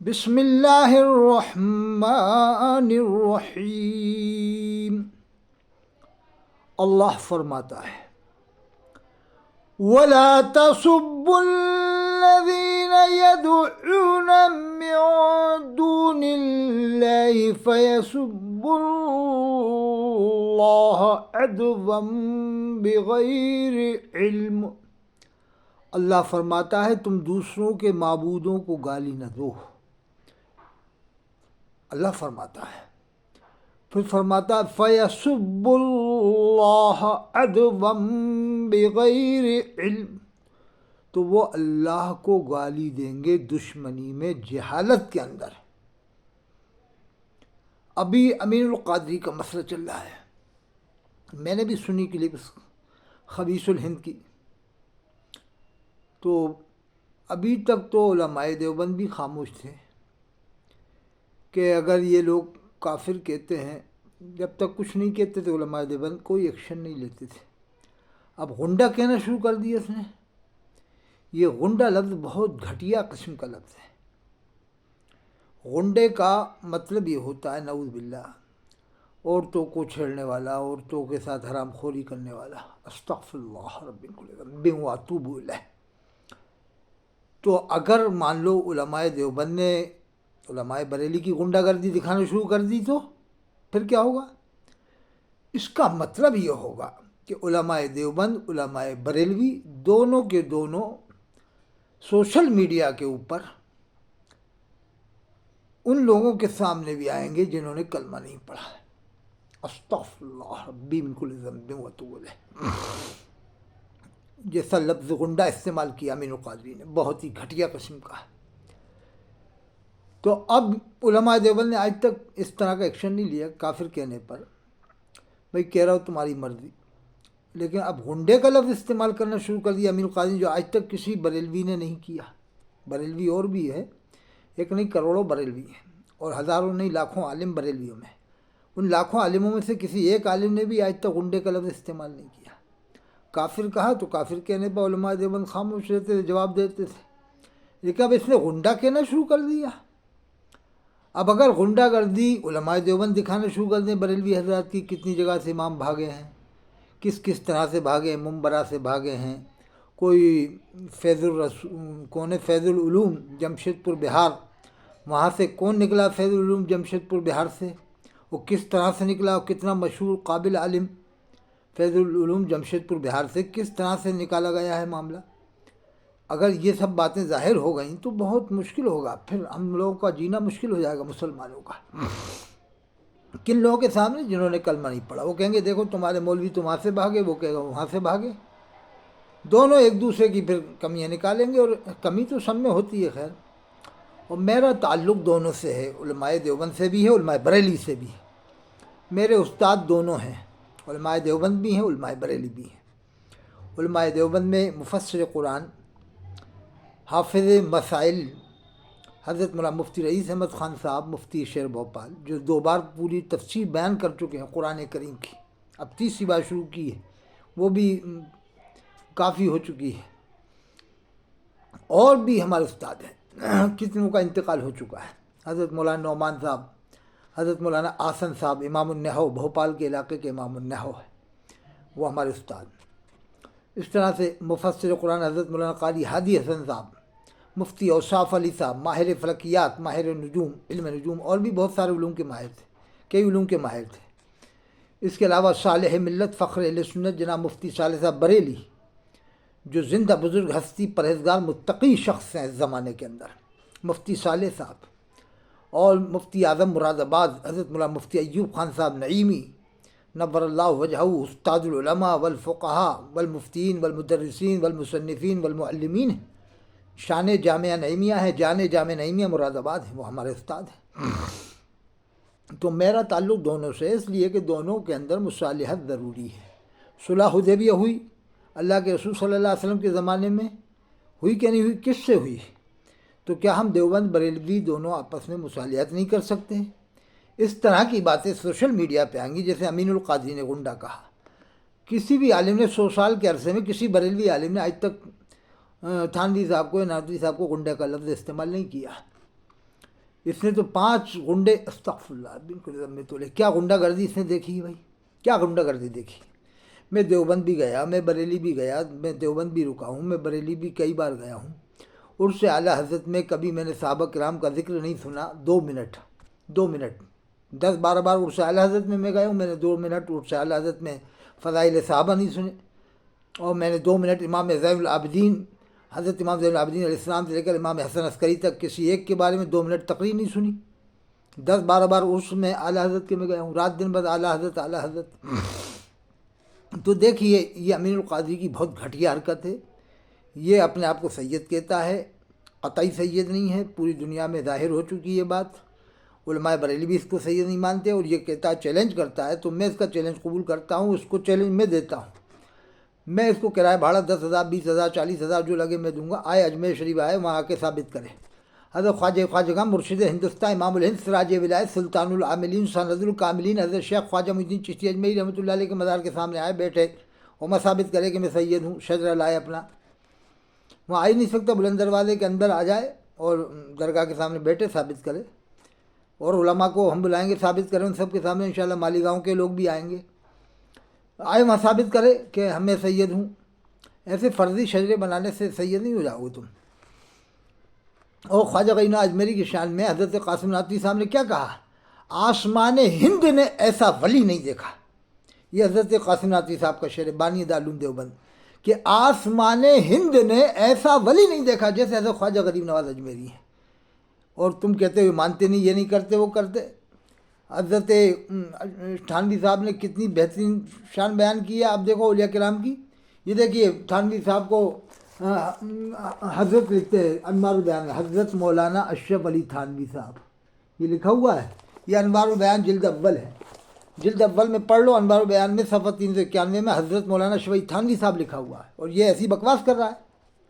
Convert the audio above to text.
بسم اللہ الرحمن الرحیم۔ اللہ فرماتا ہے وَلَا تَسُبُّوا الَّذِينَ يَدْعُونَ مِن دُونِ اللَّهِ فَيَسُبُّوا اللَّهَ عَدْوًا بِغَيْرِ علم۔ اللہ فرماتا ہے تم دوسروں کے معبودوں کو گالی نہ دو۔ اللہ فرماتا ہے، پھر فرماتا ہے فَيَسُبُّ اللَّهَ عَدْوًا بِغَيْرِ علم، تو وہ اللہ کو گالی دیں گے دشمنی میں، جہالت کے اندر۔ ابھی امین القادری کا مسئلہ چل رہا ہے، میں نے بھی سنی کلپس خبیث الہند کی، تو ابھی تک تو علماء دیوبند بھی خاموش تھے کہ اگر یہ لوگ کافر کہتے ہیں، جب تک کچھ نہیں کہتے تھے علماء دیوبند کوئی ایکشن نہیں لیتے تھے۔ اب غنڈہ کہنا شروع کر دیا اس نے۔ یہ غنڈہ لفظ بہت گھٹیا قسم کا لفظ ہے۔ غنڈے کا مطلب یہ ہوتا ہے نعوذ باللہ عورتوں کو چھیڑنے والا، عورتوں کے ساتھ حرام خوری کرنے والا۔ استغفر اللہ رب کل ذنب واتوب الیہ۔ تو اگر مان لو علماء دیوبند نے علماء بریلی کی غنڈہ گردی دکھانا شروع کر دی تو پھر کیا ہوگا؟ اس کا مطلب یہ ہوگا کہ علماء دیوبند علماء بریلوی دونوں کے دونوں سوشل میڈیا کے اوپر ان لوگوں کے سامنے بھی آئیں گے جنہوں نے کلمہ نہیں پڑھا ہے۔ استغفر اللہ ربی من کل ذنب واتوب الیہ، جیسا لفظ غنڈہ استعمال کیا امین القادری نے، بہت ہی گھٹیا قسم کا ہے۔ تو اب علماء دیوبند نے آج تک اس طرح کا ایکشن نہیں لیا کافر کہنے پر، بھئی کہہ رہا ہو تمہاری مرضی، لیکن اب غنڈے کا لفظ استعمال کرنا شروع کر دیا امین القادری نے، جو آج تک کسی بریلوی نے نہیں کیا۔ بریلوی اور بھی ہے، ایک نہیں کروڑوں بریلوی ہیں، اور ہزاروں نہیں لاکھوں عالم بریلویوں میں۔ ان لاکھوں عالموں میں سے کسی ایک عالم نے بھی آج تک غنڈے کا لفظ استعمال نہیں کیا۔ کافر کہا تو کافر کہنے پر علماء دیوبند خاموش رہتے تھے، جواب دیتے تھے، لیکن اب اس نے غنڈہ کہنا شروع کر دیا۔ اب اگر غنڈہ گردی علماء دیوبند دکھانا شروع کر دیں بریلوی حضرات کی، کتنی جگہ سے امام بھاگے ہیں، کس کس طرح سے بھاگے ہیں، منبرہ سے بھاگے ہیں، کوئی کون ہے فیض العلوم جمشید پور بہار، وہاں سے کون نکلا فیض العلوم جمشید پور بہار سے، وہ کس طرح سے نکلا، اور کتنا مشہور قابل عالم فیض العلوم جمشید پور بہار سے کس طرح سے نکالا گیا ہے معاملہ۔ اگر یہ سب باتیں ظاہر ہو گئیں تو بہت مشکل ہوگا، پھر ہم لوگوں کا جینا مشکل ہو جائے گا مسلمانوں کا۔ کن لوگوں کے سامنے؟ جنہوں نے کلمہ نہیں پڑھا۔ وہ کہیں گے دیکھو تمہارے مولوی تو وہاں سے بھاگے، وہ کہے گا وہاں سے بھاگے، دونوں ایک دوسرے کی پھر کمیاں نکالیں گے، اور کمی تو سب میں ہوتی ہے خیر۔ اور میرا تعلق دونوں سے ہے، علماء دیوبند سے بھی ہے، علماء بریلی سے بھی ہے۔ میرے استاد دونوں ہیں، علماء دیوبند بھی ہیں، علماء بریلی بھی ہیں۔ علماء دیوبند میں مفسر قرآن، حافظ مسائل حضرت مولانا مفتی رئیس احمد خان صاحب، مفتی شیر بھوپال، جو 2 بار پوری تفسیر بیان کر چکے ہیں قرآن کریم کی، اب 3ری بار شروع کی ہے، وہ بھی کافی ہو چکی ہے۔ اور بھی ہمارے استاد ہیں، کتنوں کا انتقال ہو چکا ہے، حضرت مولانا نعمان صاحب، حضرت مولانا آسن صاحب، امام النحو، بھوپال کے علاقے کے امام النحو ہے، وہ ہمارے استاد۔ اس طرح سے مفسر قرآن حضرت مولانا قاری ہادی حسن صاحب، مفتی اوصاف علی صاحب، ماہر فلکیات، ماہر نجوم، علم نجوم، اور بھی بہت سارے علوم کے ماہر تھے، کئی علوم کے ماہر تھے۔ اس کے علاوہ صالح ملت فخر اہل سنت جناب مفتی صالح صاحب بریلی، جو زندہ بزرگ ہستی پرہیزگار متقی شخص ہیں اس زمانے کے اندر، مفتی صالح صاحب، اور مفتی اعظم مراد آباد حضرت مولانا مفتی ایوب خان صاحب نعیمی نور اللہ وجہہ، استاد العلماء والفقہاء والمفتین والمدرسین والمصنفین والمعلمین، شان جامعہ نعیمیہ ہے، جان جامعہ نعیمیہ مراد آباد ہے، وہ ہمارے استاد ہیں۔ تو میرا تعلق دونوں سے اس لیے کہ دونوں کے اندر مصالحت ضروری ہے۔ صلح حدیبیہ ہوئی اللہ کے رسول صلی اللہ علیہ وسلم کے زمانے میں، ہوئی کہ نہیں ہوئی؟ کس سے ہوئی؟ تو کیا ہم دیوبند بریلوی دونوں آپس میں مصالحت نہیں کر سکتے؟ اس طرح کی باتیں سوشل میڈیا پہ آئیں گی، جیسے امین القادری نے غنڈہ کہا۔ کسی بھی عالم نے 100 سال کے عرصے میں کسی بریلوی عالم نے آج تک تھانوی صاحب کو یا نادوی صاحب کو غنڈے کا لفظ استعمال نہیں کیا۔ اس نے تو 5 غنڈے، استغفر اللہ بالکل میں تو لے، کیا غنڈہ گردی اس نے دیکھی ہے بھائی، کیا غنڈہ گردی دیکھی۔ میں دیوبند بھی گیا، میں بریلی بھی گیا، میں دیوبند بھی رکا ہوں، میں بریلی بھی کئی بار گیا ہوں۔ عرس اعلیٰ حضرت میں کبھی میں نے صحابہ کرام کا ذکر نہیں سنا 2 منٹ، 2 منٹ، 10-12 بار عرس اعلیٰ حضرت میں گیا ہوں، میں نے 2 منٹ عرس اعلیٰ حضرت میں فضائل صحابہ نہیں سنے، اور میں نے 2 منٹ امام زین العابدین، حضرت امام زین العابدین علیہ السلام سے لے کر امام حسن عسکری تک کسی ایک کے بارے میں 2 منٹ تقریر نہیں سنی۔ 10-12 بار عرس میں اعلیٰ حضرت کے میں گیا ہوں، رات دن بعد اعلیٰ حضرت اعلیٰ حضرت۔ تو دیکھیے یہ امین القادری کی بہت گھٹیا حرکت ہے۔ یہ اپنے آپ کو سید کہتا ہے، قطعی سید نہیں ہے، پوری دنیا میں ظاہر ہو چکی یہ بات، علماء بریلی بھی اس کو سید نہیں مانتے، اور یہ کہتا ہے، چیلنج کرتا ہے، تو میں اس کا چیلنج قبول کرتا ہوں، اس کو چیلنج میں دیتا ہوں، میں اس کو کرایہ بھاڑا 10,000 20,000 40,000 جو لگے میں دوں گا، آئے اجمیر شریف آئے، وہاں آ کے ثابت کرے۔ حضرت خواجہ مرشد ہندوستان امام الہند سراج ولایت سلطان العاملین سند الکاملین حضرت شیخ خواجہ معین الدین چشتی اجمیری رحمۃ اللہ علیہ کے مزار کے سامنے آئے بیٹھے، اور میں ثابت کرے کہ میں سید ہوں، شجرہ لائے اپنا، وہاں آ ہی نہیں سکتا، بلند دروازے کے اندر آ جائے اور درگاہ کے سامنے بیٹھے ثابت کرے، اور علماء کو ہم بلائیں گے ثابت کریں ان سب کے سامنے، انشاءاللہ مالیگاؤں کے لوگ بھی آئیں گے، آئے وہاں ثابت کرے کہ میں سید ہوں۔ ایسے فرضی شجرے بنانے سے سید نہیں ہو جاؤ گے تم۔ اور خواجہ غنی اجمیری کی شان میں حضرت قاسم نانوتوی صاحب نے کیا کہا، آسمان ہند نے ایسا ولی نہیں دیکھا، یہ حضرت قاسم نانوتوی صاحب کا شعر بانی دارالعلوم دیوبند، کہ آسمان ہند نے ایسا ولی نہیں دیکھا جیسے حضرت خواجہ غریب نواز اجمیری ہیں، اور تم کہتے ہو مانتے نہیں، یہ نہیں کرتے وہ کرتے۔ حضرت تھانوی صاحب نے کتنی بہترین شان بیان کی ہے، آپ دیکھو اولیاء کرام کی، یہ دیکھیے تھانوی صاحب کو حضرت لکھتے ہیں انوار البیان میں، حضرت مولانا اشرف علی تھانوی صاحب، یہ لکھا ہوا ہے، یہ انوار البیان جلد اول ہے، جلد اول میں پڑھ لو، انوار البیان میں صفحہ 391 میں حضرت مولانا اشرف علی تھانوی صاحب لکھا ہوا ہے، اور یہ ایسی بکواس کر رہا ہے۔